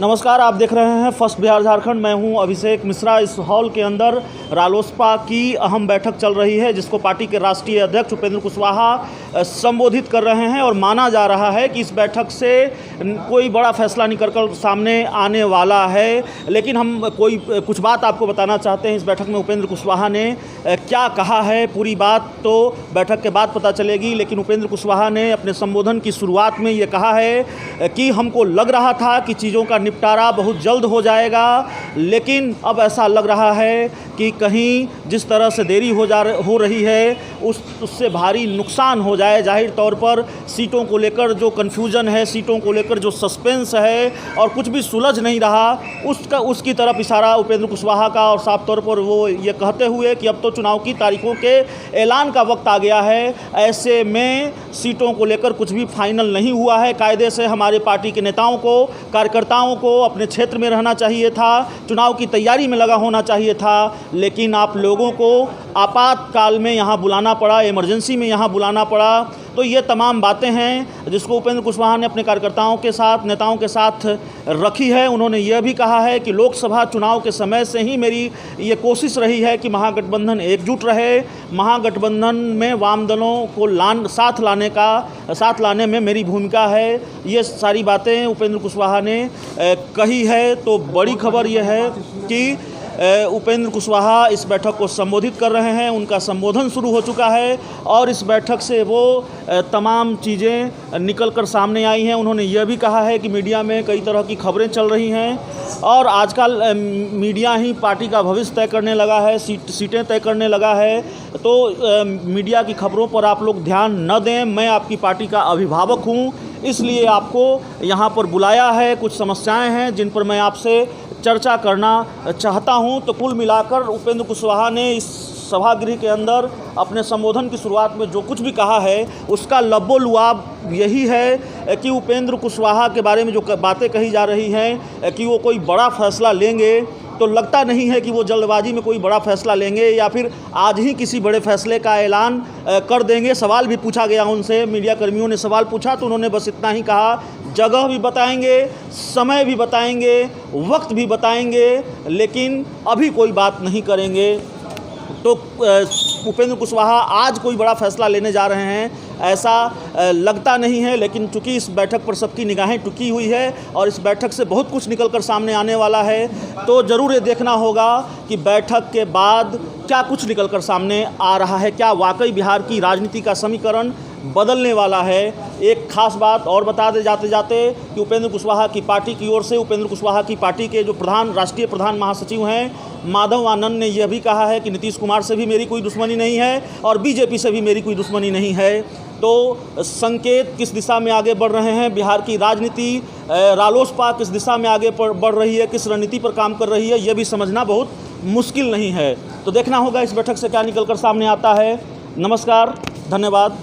नमस्कार, आप देख रहे हैं फर्स्ट बिहार झारखंड। मैं हूं अभिषेक मिश्रा। इस हॉल के अंदर रालोसपा की अहम बैठक चल रही है, जिसको पार्टी के राष्ट्रीय अध्यक्ष उपेंद्र कुशवाहा संबोधित कर रहे हैं और माना जा रहा है कि इस बैठक से कोई बड़ा फैसला निकल कर सामने आने वाला है। लेकिन हम कुछ बात आपको बताना चाहते हैं। इस बैठक में उपेंद्र कुशवाहा ने क्या कहा है, पूरी बात तो बैठक के बाद पता चलेगी। लेकिन उपेंद्र कुशवाहा ने अपने संबोधन की शुरुआत में ये कहा है कि हमको लग रहा था कि चीज़ों का निपटारा बहुत जल्द हो जाएगा, लेकिन अब ऐसा लग रहा है कि कहीं जिस तरह से देरी हो रही है उससे भारी नुकसान हो जाए। जाहिर तौर पर सीटों को लेकर जो कन्फ्यूजन है, सीटों को लेकर जो सस्पेंस है और कुछ भी सुलझ नहीं रहा, उसकी तरफ इशारा उपेंद्र कुशवाहा का। और साफ तौर पर वो ये कहते हुए कि अब तो चुनाव की तारीखों के ऐलान का वक्त आ गया है, ऐसे में सीटों को लेकर कुछ भी फाइनल नहीं हुआ है। कायदे से हमारे पार्टी के नेताओं को, कार्यकर्ताओं को अपने क्षेत्र में रहना चाहिए था, चुनाव की तैयारी में लगा होना चाहिए था, लेकिन आप लोगों को आपातकाल में यहाँ बुलाना पड़ा, इमरजेंसी में यहाँ बुलाना पड़ा। तो ये तमाम बातें हैं जिसको उपेंद्र कुशवाहा ने अपने कार्यकर्ताओं के साथ, नेताओं के साथ रखी है। उन्होंने यह भी कहा है कि लोकसभा चुनाव के समय से ही मेरी ये कोशिश रही है कि महागठबंधन एकजुट रहे, महागठबंधन में वाम दलों को साथ लाने में मेरी भूमिका है। ये सारी बातें उपेंद्र कुशवाहा ने कही है। तो बड़ी खबर यह है कि उपेंद्र कुशवाहा इस बैठक को संबोधित कर रहे हैं। उनका संबोधन शुरू हो चुका है और इस बैठक से वो तमाम चीज़ें निकल कर सामने आई हैं। उन्होंने यह भी कहा है कि मीडिया में कई तरह की खबरें चल रही हैं और आजकल मीडिया ही पार्टी का भविष्य तय करने लगा है, सीटें तय करने लगा है। तो मीडिया की खबरों पर आप लोग ध्यान न दें। मैं आपकी पार्टी का अभिभावक हूँ, इसलिए आपको यहाँ पर बुलाया है। कुछ समस्याएं हैं जिन पर मैं आपसे चर्चा करना चाहता हूं। तो कुल मिलाकर उपेंद्र कुशवाहा ने इस सभागृह के अंदर अपने संबोधन की शुरुआत में जो कुछ भी कहा है, उसका लब्बो-लुआब यही है कि उपेंद्र कुशवाहा के बारे में जो बातें कही जा रही हैं कि वो कोई बड़ा फैसला लेंगे, तो लगता नहीं है कि वो जल्दबाजी में कोई बड़ा फैसला लेंगे या फिर आज ही किसी बड़े फैसले का ऐलान कर देंगे। सवाल भी पूछा गया उनसे, मीडिया कर्मियों ने सवाल पूछा तो उन्होंने बस इतना ही कहा, जगह भी बताएंगे, समय भी बताएंगे, वक्त भी बताएंगे, लेकिन अभी कोई बात नहीं करेंगे। तो उपेंद्र कुशवाहा आज कोई बड़ा फैसला लेने जा रहे हैं ऐसा लगता नहीं है। लेकिन चूंकि इस बैठक पर सबकी निगाहें टिकी हुई है और इस बैठक से बहुत कुछ निकलकर सामने आने वाला है, तो ज़रूर ये देखना होगा कि बैठक के बाद क्या कुछ निकलकर सामने आ रहा है, क्या वाकई बिहार की राजनीति का समीकरण बदलने वाला है। एक खास बात और बता दे जाते जाते कि उपेंद्र कुशवाहा की पार्टी की ओर से, उपेंद्र कुशवाहा की पार्टी के जो राष्ट्रीय प्रधान महासचिव हैं माधव आनंद ने यह भी कहा है कि नीतीश कुमार से भी मेरी कोई दुश्मनी नहीं है और बीजेपी से भी मेरी कोई दुश्मनी नहीं है। तो संकेत किस दिशा में आगे बढ़ रहे हैं, बिहार की राजनीति, रालोसपा किस दिशा में आगे बढ़ रही है, किस रणनीति पर काम कर रही है, यह भी समझना बहुत मुश्किल नहीं है। तो देखना होगा इस बैठक से क्या निकल कर सामने आता है। नमस्कार, धन्यवाद।